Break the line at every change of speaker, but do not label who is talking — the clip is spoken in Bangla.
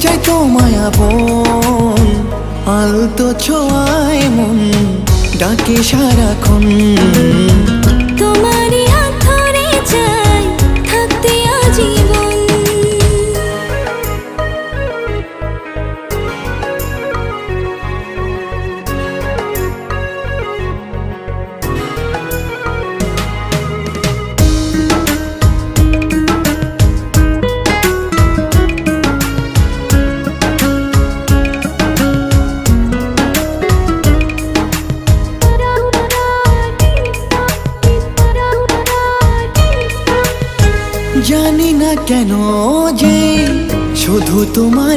চাই তোমায় আপন, আলতো ছোঁয়ায় মন ডাকে সারাক্ষণ।
তোমারই হাত ধরে চাই থাকতে আজীবন।
জানি না কেন যে শুধু তোমার